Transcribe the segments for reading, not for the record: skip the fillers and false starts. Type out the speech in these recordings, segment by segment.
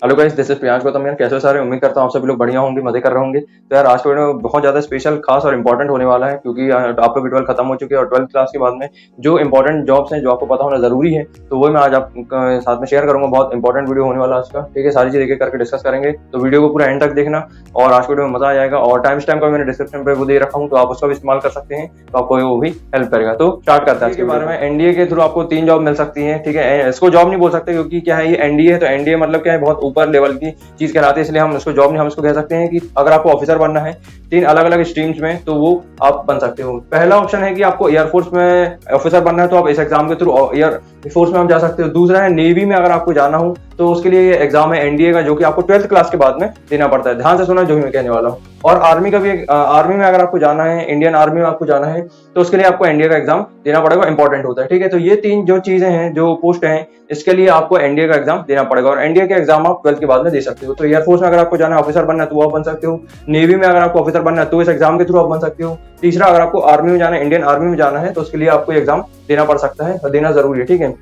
Hello guys, this is Priyansh Gautam यार। कैसे हो सारे? उम्मीद करता हूँ आप सभी लोग बढ़िया होंगे, मजे कर रहे होंगे। तो यार आज का वीडियो बहुत ज्यादा स्पेशल, खास और इंपॉर्टेंट होने वाला है, क्योंकि आप लोग की 12 खत्म हो चुकी है और 12th क्लास के बाद में जो इंपॉर्टेंट जॉब्स हैं जो आपको पता होना जरूरी है, तो वो मैं आज आप साथ में शेयर करूंगा। बहुत इंपॉर्टेंट वीडियो होने वाला है आज का, ठीक है। सारी चीजें एक एक करके डिस्कस करेंगे, तो वीडियो को पूरा एंड तक देखना और आज के वीडियो में मजा आ जाएगा। और टाइम स्टैम्प का मैंने डिस्क्रिप्शन पे वो दे रखा हूँ, तो आप उसका भी इस्तेमाल कर सकते हैं, तो आपको वो भी हेल्प करेगा। तो स्टार्ट करते हैं। इसके बारे में एनडीए के थ्रू आपको 3 जॉब मिल सकती है, ठीक है। इसको जॉब नहीं बोल सकते, क्योंकि क्या है, ये एनडीए है, तो एनडीए मतलब क्या है, बहुत ऊपर लेवल की चीज कहलाती है, इसलिए हम इसको जॉब नहीं, हम इसको कह सकते हैं कि अगर आपको ऑफिसर बनना है 3 अलग अलग स्ट्रीम्स में, तो वो आप बन सकते हो। पहला ऑप्शन है कि आपको एयरफोर्स में ऑफिसर बनना है, तो आप इस एग्जाम के थ्रू एयर फोर्स में आप जा सकते हो। दूसरा है नेवी में अगर आपको जाना हो, तो उसके लिए ये एग्जाम है एनडीए का, जो कि आपको 12th क्लास के बाद में देना पड़ता है। ध्यान से सुना जो भी मैं कहने वाला हूँ। और आर्मी का भी आर्मी में अगर आपको जाना है, इंडियन आर्मी में आपको जाना है, तो उसके लिए आपको एनडीए का एग्जाम देना पड़ेगा, इंपॉर्टेंट होता है, ठीक है। तो ये 3 जो चीजें हैं, जो पोस्ट हैं, इसके लिए आपको एनडीए का एग्जाम देना पड़ेगा, और एनडीए का एग्जाम आप 12th के बाद में दे सकते हो। तो एयरफोर्स में अगर आपको जाना है, ऑफिसर बनना है, तो वो आप बन सकते हो। नेवी में अगर आपको ऑफिसर बनना है, तो इस एग्जाम के थ्रू आप बन सकते हो। तीसरा, अगर आपको आर्मी में जाना है, इंडियन आर्मी में जाना है, तो उसके लिए आपको एग्जाम देना पड़ सकता है, देना जरूरी है, ठीक है।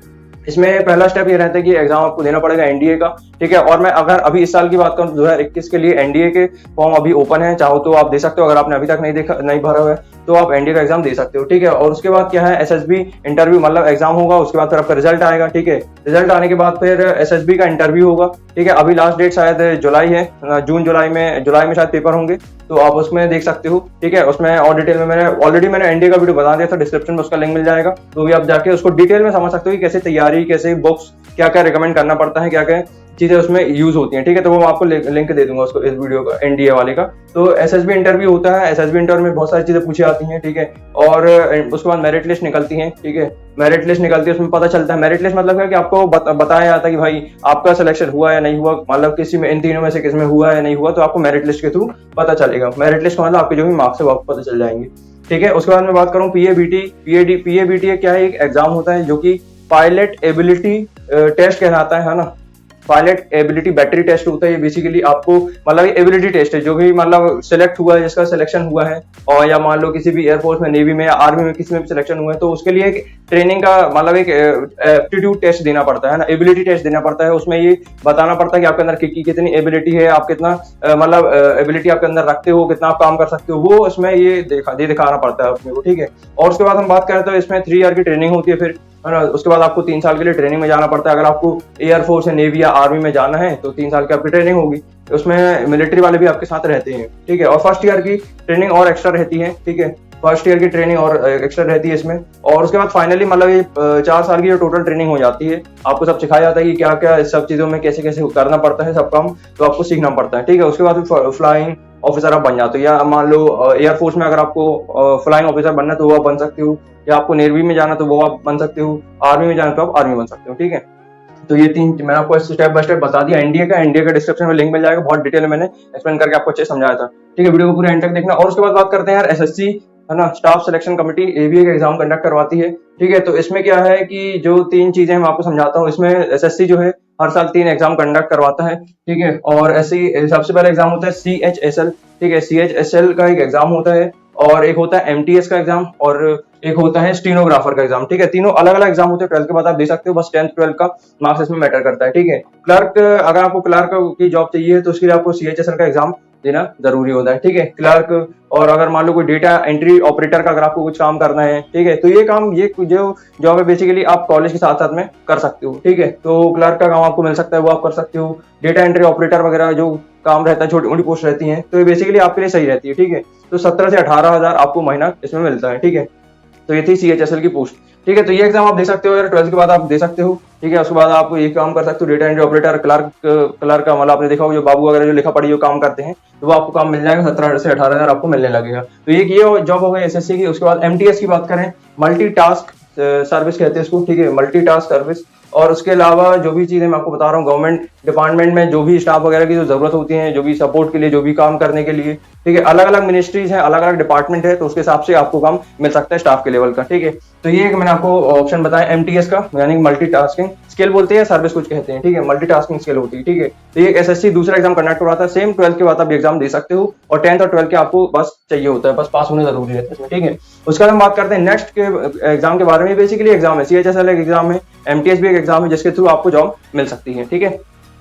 इसमें पहला स्टेप ये रहता है कि एग्जाम आपको देना पड़ेगा एनडीए का, ठीक है। और मैं अगर अभी इस साल की बात करूं, 2021 के लिए एनडीए के फॉर्म अभी ओपन है, चाहो तो आप दे सकते हो। अगर आपने अभी तक नहीं भरा हुआ है, तो आप एनडीए का एग्जाम दे सकते हो, ठीक है। और उसके बाद क्या है, एसएसबी इंटरव्यू, मतलब एग्जाम होगा, उसके बाद फिर आपका रिजल्ट आएगा, ठीक है। रिजल्ट आने के बाद फिर एसएसबी का इंटरव्यू होगा, ठीक है। अभी लास्ट डेट शायद जुलाई है, जून जुलाई में शायद पेपर होंगे, तो आप उसमें देख सकते हो, ठीक है। उसमें और डिटेल में मैंने एनडीए का वीडियो बता दिया था, डिस्क्रिप्शन में उसका लिंक मिल जाएगा, तो भी आप जाके उसको डिटेल में समझ सकते हो कि कैसे तैयारी, कैसे बुक्स, क्या क्या रिकमेंड करना पड़ता है, क्या क्या चीजें उसमें यूज होती हैं, ठीक है। तो वो मैं आपको लिंक दे दूंगा उसको, इस वीडियो का, एनडीए वाले का। तो एसएसबी इंटरव्यू होता है, एसएसबी इंटरव्यू में बहुत सारी चीजें पूछी जाती हैं, ठीक है। और उसके बाद मेरिट लिस्ट निकलती है, ठीक है। मेरिट लिस्ट निकलती है, उसमें पता चलता है। मेरिट लिस्ट मतलब है कि आपको बताया जाता है कि भाई आपका सिलेक्शन हुआ या नहीं हुआ, मतलब किसी में इन तीनों में से किस में हुआ या नहीं हुआ, तो आपको मेरिट लिस्ट के थ्रू पता चलेगा। मेरिट लिस्ट मतलब आपके जो भी मार्क्स है वो आपको पता चल जाएंगे, ठीक है। उसके बाद मैं बात करूँ पीएबीटी क्या है, एक एग्जाम होता है जो कि पायलट एबिलिटी टेस्ट कहलाता है ना। पायलट एबिलिटी बैटरी टेस्ट होता है ये। बेसिकली आपको मतलब ये एबिलिटी टेस्ट है, जो भी मतलब सिलेक्ट हुआ है, जिसका सिलेक्शन हुआ है, और या मान लो किसी भी एयरफोर्स में, नेवी में या आर्मी में किसी में भी सिलेक्शन हुआ है, तो उसके लिए एक ट्रेनिंग का मतलब एक एप्टीट्यूड टेस्ट देना पड़ता है ना, एबिलिटी टेस्ट देना पड़ता है। उसमें ये बताना पड़ता है कि आपके अंदर कितनी एबिलिटी है, आप कितना मतलब एबिलिटी आपके अंदर रखते हो, कितना आप काम कर सकते हो, वो उसमें ये दिखाना पड़ता है अपने को, ठीक है। और उसके बाद हम बात करें तो इसमें 3 ईयर की ट्रेनिंग होती है फिर, है ना। उसके बाद आपको 3 साल के लिए ट्रेनिंग में जाना पड़ता है। अगर आपको एयरफोर्स या नेवी या आर्मी में जाना है, तो 3 साल की आपकी ट्रेनिंग होगी, उसमें मिलिट्री वाले भी आपके साथ रहते हैं, ठीक है। और फर्स्ट ईयर की ट्रेनिंग और एक्स्ट्रा रहती है, ठीक है। फर्स्ट ईयर की ट्रेनिंग और एक्स्ट्रा रहती है इसमें। और उसके बाद फाइनली मतलब ये 4 साल की जो टोटल ट्रेनिंग हो जाती है, आपको सब सिखाया जाता है कि क्या क्या इस सब चीजों में कैसे कैसे करना पड़ता है, सब काम तो आपको सीखना पड़ता है, ठीक है। उसके बाद फ्लाइंग ऑफिसर आप बन जाते हो, या मान लो एयरफोर्स में अगर आपको फ्लाइंग ऑफिसर बनना है, तो वो आप बन सकते हो, या आपको नेवी में जाना तो वो आप बन सकते हो, आर्मी में जाना तो आप आर्मी बन सकते हो, ठीक है। तो ये 3 मैंने आपको स्टेप बाय स्टेप बता दिया। एनडीए का डिस्क्रिप्शन में लिंक मिल जाएगा, बहुत डिटेल में मैंने एक्सप्लेन करके आपको अच्छे समझाया था, ठीक है। वीडियो को पूरा एंड तक देखना। और उसके बाद बात करते हैं यार एसएससी, है ना, स्टाफ सिलेक्शन कमेटी, ये भी एक एग्जाम कंडक्ट करवाती है, ठीक है। तो इसमें क्या है कि जो 3 चीजें मैं आपको समझाता हूँ, इसमें एसएससी जो है हर साल 3 एग्जाम कंडक्ट करवाता है, ठीक है। और ऐसे सबसे पहले एग्जाम होता है सीएचएसएल, ठीक है। सीएचएसएल का एक एग्जाम होता है, और एक होता है एमटीएस का एग्जाम, और एक होता है स्टीनोग्राफर का एग्जाम, ठीक है। तीनों अलग अलग एग्जाम होते हैं। 12th के बाद आप दे सकते हो, बस 10th 12th का मार्क्स इसमें मैटर करता है, ठीक है। क्लर्क, अगर आपको क्लर्क की जॉब चाहिए, तो उसके लिए आपको सीएचएसएल का एग्जाम देना जरूरी होता है, ठीक है, क्लर्क। और अगर मान लो कोई डेटा एंट्री ऑपरेटर का अगर आपको कुछ काम करना है, ठीक है, तो ये काम, ये जो जॉब है बेसिकली आप कॉलेज के साथ साथ में कर सकते हो, ठीक है। तो क्लर्क का काम आपको मिल सकता है, वो आप कर सकते हो। डेटा एंट्री ऑपरेटर वगैरह जो काम रहता है, छोटी मोटी पोस्ट रहती है, तो ये बेसिकली आपके लिए सही रहती है, ठीक है। तो 17 से 18 हजार आपको महीना इसमें मिलता है, ठीक है। तो ये थी सीएचएसएल की पोस्ट, ठीक है। तो ये एग्जाम आप दे सकते हो यार, 12th के बाद आप दे सकते हो, ठीक है। उसके बाद आप ये काम कर सकते हो, डेटा एंट्री ऑपरेटर, क्लर्क का मतलब आपने देखा होगा जो बाबू वगैरह जो लिखा पढ़ी जो काम करते हैं, तो वो आपको काम मिल जाएगा, 17 से 18 हजार आपको मिलने लगेगा। तो ये जॉब हो गई एसएससी की। उसके बाद एमटीएस की बात करें, मल्टीटास्क सर्विस कहते हैं इसको, ठीक है, मल्टीटास्क सर्विस। और उसके अलावा जो भी चीजें मैं आपको बता रहा हूँ, गवर्नमेंट डिपार्टमेंट में जो भी स्टाफ वगैरह की जो जरूरत होती है, जो भी सपोर्ट के लिए, जो भी काम करने के लिए, ठीक है, अलग अलग मिनिस्ट्रीज हैं, अलग अलग डिपार्टमेंट है, तो उसके हिसाब से आपको काम मिल सकता है स्टाफ के लेवल का, ठीक है। तो ये एक मैंने आपको ऑप्शन बताया एमटीएस का, यानी मल्टीटास्किंग स्किल बोलते हैं, सर्विस कुछ कहते हैं, ठीक है, मल्टीटास्किंग स्किल होती है, ठीक है। तो ये एसएससी दूसरा एग्जाम कंडक्ट करवाता है, सेम 12th के बाद आप एग्जाम दे सकते हो, और 10th और 12th के आपको बस चाहिए होता है, बस पास होने जरूरी है इसमें, ठीक है। उसके बाद हम बात करते हैं नेक्स्ट के एग्जाम के बारे में। बेसिकली एग्जाम है, सीएचएसएल एक एग्जाम है, एमटीएस भी एक एग्जाम है, जिसके थ्रू आपको जॉब मिल सकती है, ठीक है।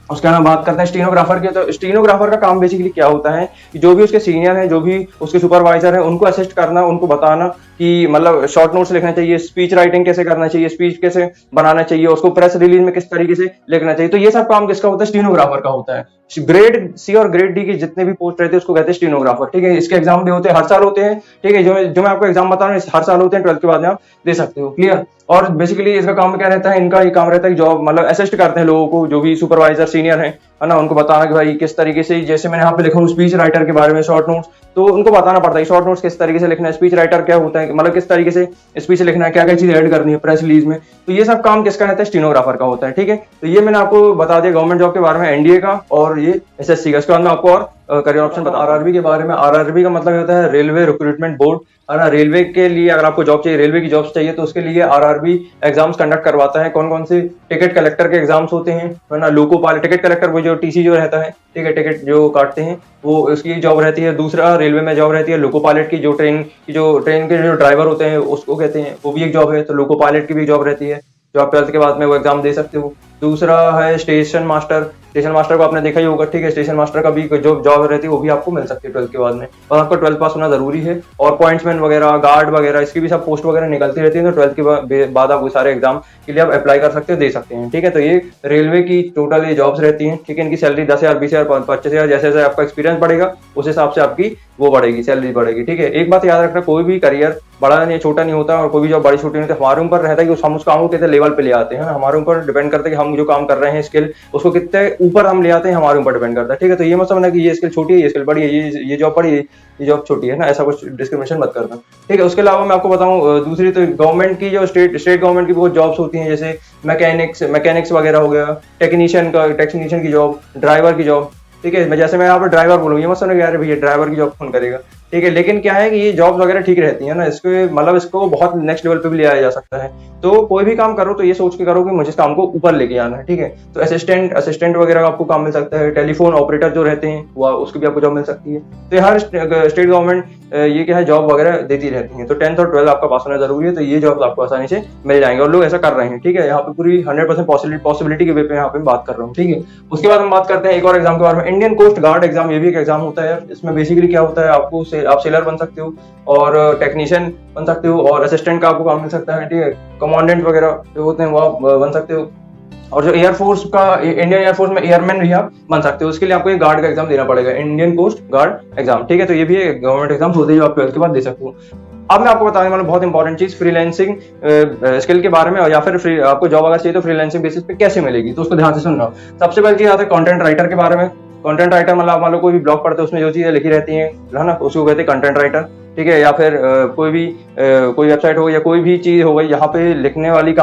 उसके बाद हम बात करते हैं स्टीनोग्राफर की। तो स्टीनोग्राफर का काम बेसिकली क्या होता है कि जो भी उसके सीनियर हैं, जो भी उसके सुपरवाइजर हैं, उनको असिस्ट करना, उनको बताना कि मतलब शॉर्ट नोट्स लिखना चाहिए, स्पीच राइटिंग कैसे करना चाहिए, स्पीच कैसे बनाना चाहिए, उसको प्रेस रिलीज में किस तरीके से लिखना चाहिए। तो ये सब काम किसका होता है? स्टीनोग्राफर का होता है। ग्रेड सी और ग्रेड डी के जितने भी पोस्ट रहते हैं उसको कहते हैं स्टीनोग्राफर, ठीक है। इसके एग्जाम भी होते हैं, हर साल होते हैं, ठीक है। जो मैं आपको एग्जाम बता रहा हूँ हर साल होते हैं, 12th के बाद में आप दे सकते हो, क्लियर। और बेसिकली इसका काम क्या रहता है? इनका ये काम रहता है कि जॉब मतलब असिस्ट करते हैं लोगों को, जो भी सुपरवाइजर सीनियर है ना, उनको बताना कि भाई किस तरीके से, जैसे मैंने यहाँ पे लिखा हूँ स्पीच राइटर के बारे में शॉर्ट नोट्स, तो उनको बताना पड़ता है शॉर्ट नोट्स किस तरीके से लिखना है, स्पीच राइटर क्या होता है, मतलब किस तरीके से स्पीच लिखना है, क्या क्या चीज ऐड करनी है प्रेस रिलीज में। तो ये सब काम किसका रहता है? स्टीनोग्राफर का होता है, ठीक है। तो ये मैंने आपको बता दिया गवर्नमेंट जॉब के बारे में, एनडीए का और ये एसएससी का। इसके बाद में आपको और करियर ऑप्शन बता आरआरबी के बारे में। आरआरबी का मतलब होता है रेलवे रिक्रूटमेंट बोर्ड, है ना। रेलवे के लिए अगर आपको जॉब चाहिए, रेलवे की जॉब्स चाहिए, तो उसके लिए आरआरबी एग्जाम्स कंडक्ट करवाता है। कौन कौन से? टिकट कलेक्टर के एग्जाम्स होते हैं, है ना। लोको पायलट, टिकट कलेक्टर वो जो टीसी जो रहता है, ठीक है, टिकट जो काटते हैं, वो उसकी जॉब रहती है। दूसरा रेलवे में जॉब रहती है लोको पायलट की, जो ट्रेन के जो ड्राइवर होते हैं उसको कहते हैं, वो भी एक जॉब है। तो लोको पायलट की भी जॉब रहती है, जो आप 12th के बाद में वो एग्जाम दे सकते हो। दूसरा है स्टेशन मास्टर। स्टेशन मास्टर को आपने देखा ही होगा, ठीक है। स्टेशन मास्टर का भी जो जॉब रहती है वो भी आपको मिल सकती है 12th के बाद में, और आपका 12th पास होना जरूरी है। और पॉइंट्समैन वगैरह, गार्ड वगैरह, इसकी भी सब पोस्ट वगैरह निकलती रहती है। तो 12th के बाद आप वो सारे एग्जाम के लिए आप अप्लाई कर सकते हो, दे सकते हैं, ठीक है। तो ये रेलवे की टोटल ये जॉब्स रहती हैं, ठीक है। इनकी सैलरी 10,000, 20,000, 25,000, जैसे जैसे आपका एक्सपीरियंस बढ़ेगा उस हिसाब से आपकी वो बढ़ेगी, सैलरी बढ़ेगी, ठीक है। एक बात याद रखना, कोई भी करियर बड़ा नहीं छोटा नहीं होता, और कोई भी जॉब बड़ी छोटी नहीं होती। हमारे ऊपर रहता है कि हम उस काम को कितने लेवल पे ले आते हैं, हमारे ऊपर डिपेंड करता है कि हम जो काम कर रहे हैं स्किल, उसको कितने ऊपर हम ले आते हैं, हमारे ऊपर डिपेंड करता है, ठीक है। तो ये मत समझना कि ये स्किल छोटी है, ये स्किल बड़ी है, ये जॉब बड़ी है, ये जॉब छोटी है ना, ऐसा कुछ डिस्क्रिमिनेशन मत करना, ठीक है। उसके अलावा मैं आपको बताऊं दूसरी, तो गवर्नमेंट की जो स्टेट गवर्नमेंट की बहुत जॉब्स होती हैं, जैसे मैकेनिक्स वगैरह हो गया, टेक्नीशियन की जॉब, ड्राइवर की जॉब, ठीक है। जैसे मैं यहाँ पर ड्राइवर बोलूँ, ये मत समझना कि यार भैया ड्राइवर की जॉब कौन करेगा, ठीक है। लेकिन क्या है कि ये जॉब्स वगैरह ठीक रहती है ना, इसको बहुत नेक्स्ट लेवल पे भी ले आया जा सकता है। तो कोई भी काम करो तो ये सोच के करो कि मुझे इस काम को ऊपर लेके आना है, ठीक है। तो असिस्टेंट वगैरह का आपको काम मिल सकता है। टेलीफोन ऑपरेटर जो रहते हैं वो, उसकी भी आपको जॉब मिल सकती है। तो ये हर स्टेट गवर्नमेंट ये क्या है जॉब वगैरह देती रहती है। तो 10th और 12th आपका पास होना जरूरी है, तो ये जॉब आपको आसानी से मिल जाएंगे, और लोग ऐसा कर रहे हैं, ठीक है। यहाँ पे पूरी 100% पॉसिबिलिटी के वे पे यहाँ पे बात कर रहा हूँ, ठीक है। उसके बाद हम बात करते हैं एक और एग्जाम के बारे में, इंडियन कोस्ट गार्ड एग्जाम। ये भी एक एग्जाम होता है। इसमें बेसिकली क्या होता है, आप सेलर बन सकते हो, और टेक्नीशियन बन सकते हो, और असिस्टेंट का आपको काम मिल सकता है, ठीक है। कमांडेंट वगैरह जो होते हैं वो आप बन सकते हो, और जो एयरफोर्स का, इंडियन एयरफोर्स में एयरमैन भी आप बन सकते हो। उसके लिए आपको एक गार्ड का एग्जाम देना पड़ेगा, इंडियन कोस्ट गार्ड एग्जाम, ठीक है। तो ये भी गवर्नमेंट एग्जाम होते हैं जो आप 12th के बाद दे सकते हो। अब मैं आपको बताने वाला बहुत इंपॉर्टेंट चीज, फ्रीलांसिंग स्किल के बारे में, या फिर आपको जॉब अगर चाहिए तो फ्रीलांसिंग बेसिस पे कैसे मिलेगी, तो उसको ध्यान से सुनना। सबसे पहले चीज आता है कंटेंट राइटर के बारे में। कंटेंट राइटर मतलब मान लो कोई भी ब्लॉग पढ़ते हैं, उसमें जो चीजें लिखी रहती हैं, है ना, उसको कहते हैं कंटेंट राइटर, ठीक है। या फिर कोई वेबसाइट हो या कोई भी चीज हो गई, यहाँ पे लिखने वाली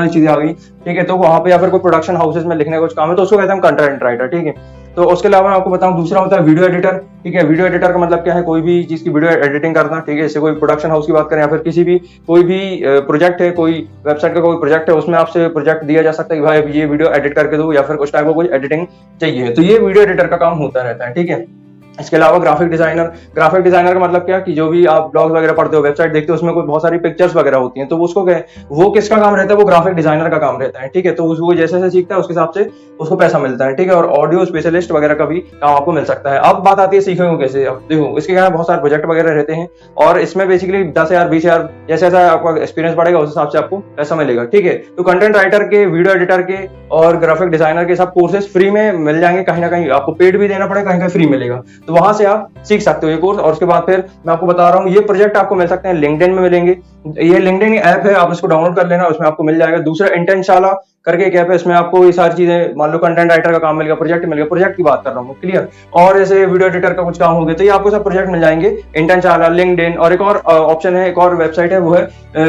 चीजें आ गई, ठीक है। तो वहाँ पे या फिर कोई प्रोडक्शन हाउसेस में लिखने का कुछ काम है, तो उसको कहते हैं कंटेंट राइटर, ठीक है। तो उसके अलावा मैं आपको बताऊं, दूसरा होता है वीडियो एडिटर, ठीक है। वीडियो एडिटर का मतलब क्या है, कोई भी चीज की वीडियो एडिटिंग करना, ठीक है। जैसे कोई प्रोडक्शन हाउस की बात करें, या फिर कोई भी प्रोजेक्ट है, कोई वेबसाइट का कोई प्रोजेक्ट है, उसमें आपसे प्रोजेक्ट दिया जा सकता है कि भाई ये वीडियो एडिट करके दो, या फिर कुछ टाइप का कोई एडिटिंग चाहिए, तो ये वीडियो एडिटर का काम होता रहता है, ठीक है। इसके अलावा ग्राफिक डिजाइनर का मतलब क्या कि जो भी आप ब्लॉग वगैरह पढ़ते हो, वेबसाइट देखते हो, उसमें कोई बहुत सारी पिक्चर्स वगैरह होती हैं, तो वो किसका काम रहता है, वो ग्राफिक डिजाइनर का काम रहता है, ठीक है। तो वो जैसे जैसे सीखता है उसके हिसाब से उसको पैसा मिलता है, ठीक है। और ऑडियो स्पेशलिस्ट वगैरह का भी काम आपको मिल सकता है। अब बात आती है सीखेंगे कैसे। अब देखो, इसके क्या बहुत सारे प्रोजेक्ट वगैरह रहते हैं, और इसमें बेसिकली 10,000, 20,000 जैसे जैसा आपका एक्सपीरियंस बढ़ेगा उस हिसाब से आपको पैसा मिलेगा, ठीक है। तो कंटेंट राइटर के, वीडियो एडिटर के और ग्राफिक डिजाइनर के सब कोर्सेज फ्री में मिल जाएंगे, कहीं ना कहीं आपको पेड भी देना पड़ेगा, कहीं फ्री मिलेगा, तो वहां से आप सीख सकते हो ये कोर्स। और उसके बाद फिर मैं आपको बता रहा हूँ, ये प्रोजेक्ट आपको मिल सकते हैं लिंक्डइन में मिलेंगे। ये लिंक्डइन ऐप है, आप इसको डाउनलोड कर लेना, उसमें आपको मिल जाएगा। दूसरा इंटर्नशाला करके एक ऐप है, इसमें आपको ये सारी चीजें, मान लो कंटेंट राइटर का काम मिल गया, प्रोजेक्ट की बात कर रहा हूँ, क्लियर। और जैसे वीडियो एडिटर का कुछ काम हो गया, तो ये आपको सब प्रोजेक्ट मिल जाएंगे, इंटर्नशाला, लिंक्डइन, और एक और ऑप्शन है, एक और वेबसाइट है, वो है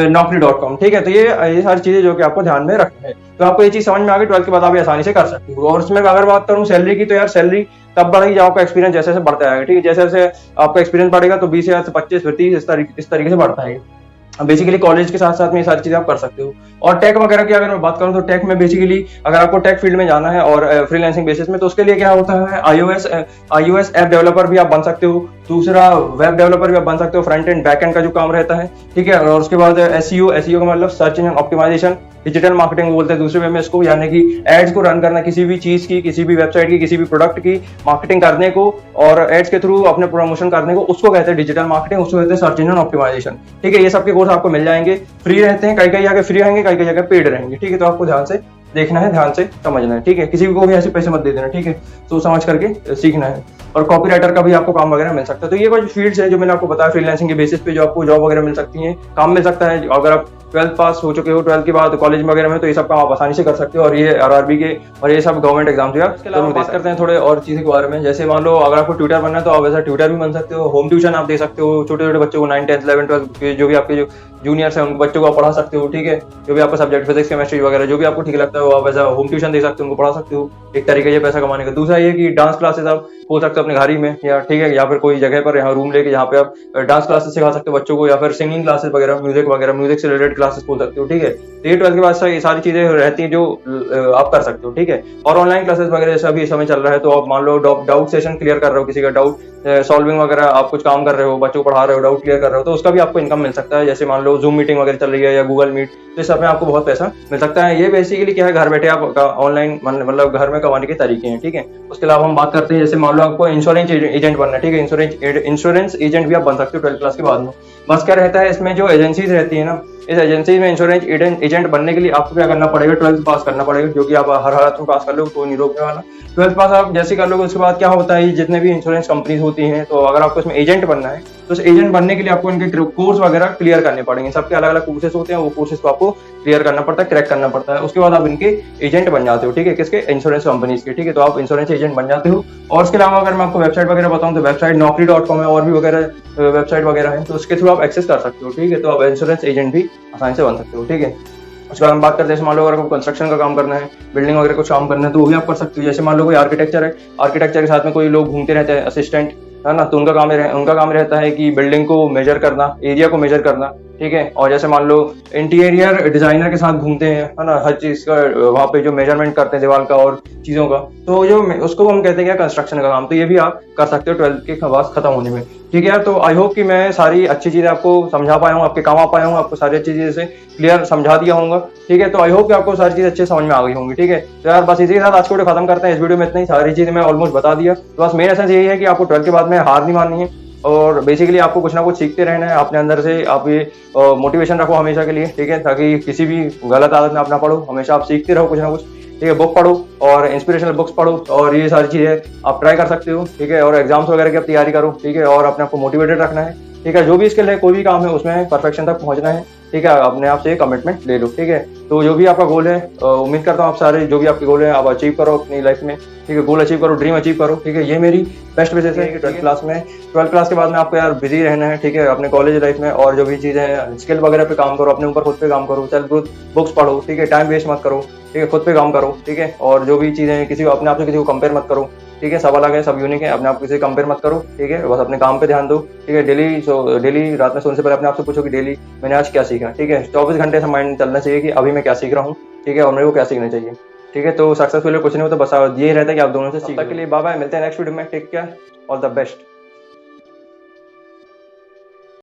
naukri.com, ठीक है। तो ये सारी चीजें जो कि आपको ध्यान में रखना है। तो आपको ये चीज समझ में आ गई, 12th के बाद आप आसानी से कर सकते हो। और उसमें अगर बात करूँ सैलरी की, तो यार सैलरी तब बढ़ेगी जब आपका एक्सपीरियंस जैसे जैसे बढ़ता है, ठीक है। जैसे जैसे आपका एक्सपीरियंस बढ़ेगा तो 20,000 से 25, फिर 30, इस तरीके से बढ़ता है। बेसिकली कॉलेज के साथ साथ में ये सारी चीजें आप कर सकते हो। और टेक वगैरह की अगर मैं बात करूं, तो टेक में बेसिकली अगर आपको टेक फील्ड में जाना है और फ्रीलांसिंग बेसिस में, तो उसके लिए क्या होता है, iOS ऐप डेवलपर भी आप बन सकते हो। दूसरा वेब डेवलपर भी आप बन सकते हो, फ्रंट एंड बैक एंड का जो काम रहता है, ठीक है। और उसके बाद एसईओ का मतलब search engine optimisation, digital marketing बोलते हैं दूसरे वे में इसको, यानी कि एड्स को रन करना, किसी भी चीज की, किसी भी वेबसाइट की, किसी भी प्रोडक्ट की मार्केटिंग करने को और एड्स के थ्रू अपने प्रमोशन करने को, उसको कहते हैं डिजिटल मार्केटिंग, उसको कहते हैं सर्च इंजन ऑप्टिमाइजेशन। ठीक है, ये सबके कोर्स आपको मिल जाएंगे, फ्री रहते हैं, कई कई जगह फ्री रहेंगे, कई कई जगह पेड रहेंगे। ठीक है, तो आपको ध्यान से देखना है, ध्यान से समझना है। ठीक है, किसी को भी ऐसे पैसे मत दे देना। ठीक है, सोच समझ करके सीखना है। और कॉपीराइटर का भी आपको काम वगैरह मिल सकता है। तो ये कुछ फील्ड्स है जो मैंने आपको बताया, फ्रीलांसिंग के बेसिस पे जो आपको जॉब वगैरह मिल सकती है, काम मिल सकता है। अगर आप 12th पास हो चुके हो, 12th के बाद कॉलेज वगैरह में, तो ये सब काम आप आसानी से कर सकते हो। और ये आरआरबी के और ये सब गवर्नमेंट एग्जाम जो है, इसके अलावा बात करते हैं थोड़े और चीज़ों के बारे में। जैसे मान लो अगर आपको ट्यूटर बनना है तो आप ऐसा ट्यूटर भी बन सकते हो, होम ट्यूशन आप दे सकते हो छोटे छोटे बच्चों को, 9th 10th 11th 12th के जो भी आपके जो जूनियर्स हैं उन बच्चों को आप पढ़ा सकते हो। ठीक है, जो भी आपका सब्जेक्ट फिजिक्स केमिस्ट्री वगैरह जो भी आपको ठीक लगता है वो आप ऐसा होम ट्यूशन दे सकते हो, उनको पढ़ा सकते हो। एक तरीका ये पैसा कमाने का। दूसरा ये कि डांस क्लासेस आप खोल सकते हो अपने घर ही में, या ठीक है, या फिर कोई जगह पर यहाँ रूम लेके जहाँ पे आप डांस क्लासेस सिखा सकते हो बच्चों को, या फिर सिंगिंग क्लासेस वगैरह, म्यूजिक से रिलेटेड क्लासेस खोल सकते हो। ठीक है, तो ये 12th के बाद ये सारी चीजें रहती हैं जो आप कर सकते हो। ठीक है, और ऑनलाइन क्लासेस वगैरह जैसे अभी समय चल रहा है, तो आप मान लो डाउट सेशन क्लियर कर रहे हो, किसी का डाउट सॉल्विंग वगैरह, आप कुछ काम कर रहे हो, बच्चों को पढ़ा रहे हो, डाउट क्लियर कर रहे हो, तो उसका भी आपको इनकम मिल सकता है। जैसे मान लो जूम मीटिंग वगैरह चल रही है या गूगल मीट, तो इस सब में आपको बहुत पैसा मिल सकता है। ये बेसिकली क्या है, घर बैठे आप ऑनलाइन मतलब घर में कमाने के तरीके हैं। ठीक है, उसके अलावा हम बात करते हैं, जैसे मान लो आपको इंश्योरेंस एजेंट बनना है। ठीक है, इंश्योरेंस एजेंट भी आप बन सकते हो 12th क्लास के बाद में। बस क्या रहता है इसमें, जो एजेंसीज रहती है ना, इस एजेंसी में इंश्योरेंस एजेंट बनने के लिए आपको क्या करना पड़ेगा, 12th पास करना पड़ेगा, जो कि आप हर हालत में पास कर लो, कोई नहीं रोकने वाला। 12th पास आप जैसे कर लोगे, उसके बाद क्या होता है, जितने भी इंश्योरेंस कंपनीज होती हैं, तो अगर आपको इसमें एजेंट बनना है तो उस एजेंट बनने के लिए आपको इनके कोर्स वगैरह क्लियर करने पड़ेंगे। सबके अलग अलग कोर्सेज होते हैं, वो कोर्सेज को आपको क्लियर करना पड़ता है, क्रैक करना पड़ता है। उसके बाद आप इनके एजेंट बन जाते हो। ठीक है, किसके, इंश्योरेंस कंपनीज के। ठीक है, तो आप इंश्योरेंस एजेंट बन जाते हो। और इसके अलावा अगर मैं आपको वेबसाइट वगैरह बताऊं तो वेबसाइट naukri.com है, और भी वगैरह वेबसाइट वगैरह है, तो उसके थ्रू आप एक्सेस कर सकते हो। ठीक है, तो आप इंश्योरेंस एजेंट भी आसानी से बन सकते हो। ठीक है, उसके बाद हम बात करते हैं, जैसे मान लो अगर आपको कंस्ट्रक्शन का काम करना है, बिल्डिंग वगैरह कुछ काम करना है, तो वो भी आप कर सकते हो। जैसे मान लो कोई आर्किटेक्चर है, आर्किटेक्चर के साथ में कोई लोग घूमते रहते हैं, असिस्टेंट है ना, तो उनका काम रहता है कि बिल्डिंग को मेजर करना, एरिया को मेजर करना। ठीक है, और जैसे मान लो इंटीरियर डिजाइनर के साथ घूमते हैं, है ना, हर चीज का वहाँ पे जो मेजरमेंट करते हैं दीवार का और चीजों का, तो जो उसको हम कहते हैं क्या, कंस्ट्रक्शन का काम। तो ये भी आप कर सकते हो 12th के बाद खत्म होने में। ठीक है, तो आई होप कि मैं सारी अच्छी चीजें आपको समझा पाया हूँ, आपके काम आ पाया हूँ, आपको सारी अच्छी चीजें से क्लियर समझा दिया होगा। ठीक है, तो आई होप कि आपको सारी चीज अच्छे समझ में आ गई होंगी। ठीक है, तो यार बस इसी के साथ आज की वीडियो खत्म करते हैं। इस वीडियो में इतनी सारी चीजें मैं ऑलमोस्ट बता दिया। तो बस मेन एसेंस यही है कि आपको 12th के बाद में हार नहीं माननी है, और बेसिकली आपको कुछ ना कुछ सीखते रहना है अपने अंदर से। आप ये मोटिवेशन रखो हमेशा के लिए। ठीक है, ताकि किसी भी गलत आदत में आप ना पढ़ो, हमेशा आप सीखते रहो कुछ ना कुछ। ठीक है, बुक पढ़ो और इंस्पिरेशनल बुक्स पढ़ो, और ये सारी चीजें आप ट्राई कर सकते हो। ठीक है, और एग्जाम्स वगैरह की आप तैयारी करो। ठीक है, और अपने आपको मोटिवेटेड रखना है। ठीक है, जो भी स्किल है, कोई भी काम है, उसमें परफेक्शन तक पहुंचना है। ठीक है, अपने आप से कमिटमेंट ले लो। ठीक है, तो जो भी आपका गोल है, उम्मीद करता हूँ आप सारे जो भी आपके गोल है आप अचीव करो अपनी लाइफ में। ठीक है, गोल अचीव करो, ड्रीम अचीव करो। ठीक है, ये मेरी बेस्ट विशेष है कि 12th क्लास में, 12th क्लास के बाद में आपको यार बिजी रहना है। ठीक है, अपने कॉलेज लाइफ में, और जो भी चीजें हैं स्किल वगैरह पे काम करो, अपने ऊपर खुद पे काम करो, सेल्फ ग्रोथ बुक्स पढ़ो। ठीक है, टाइम वेस्ट मत करो। ठीक है, खुद पे काम करो। ठीक है, और जो भी चीजें किसी को, अपने आप से किसी को कंपेयर मत करो। ठीक है, सब अलग है, सब यूनिक है, अपने आप किसी कंपेयर मत करो। ठीक है, बस अपने काम पे ध्यान दो। ठीक है, डेली रात में सोने से पहले अपने आप से पूछो कि डेली मैंने आज क्या सीखा। ठीक है, 24 घंटे से माइंड चलना चाहिए कि अभी मैं क्या सीख रहा हूँ। ठीक है, और मेरे को क्या सीखना चाहिए। ठीक है, तो सक्सेसफुल कुछ नहीं होता, बस ये रहता है कि आप दोनों से सीख। तब तक के लिए बाय बाय, मिलते हैं नेक्स्ट वीडियो में। Take care, all the best.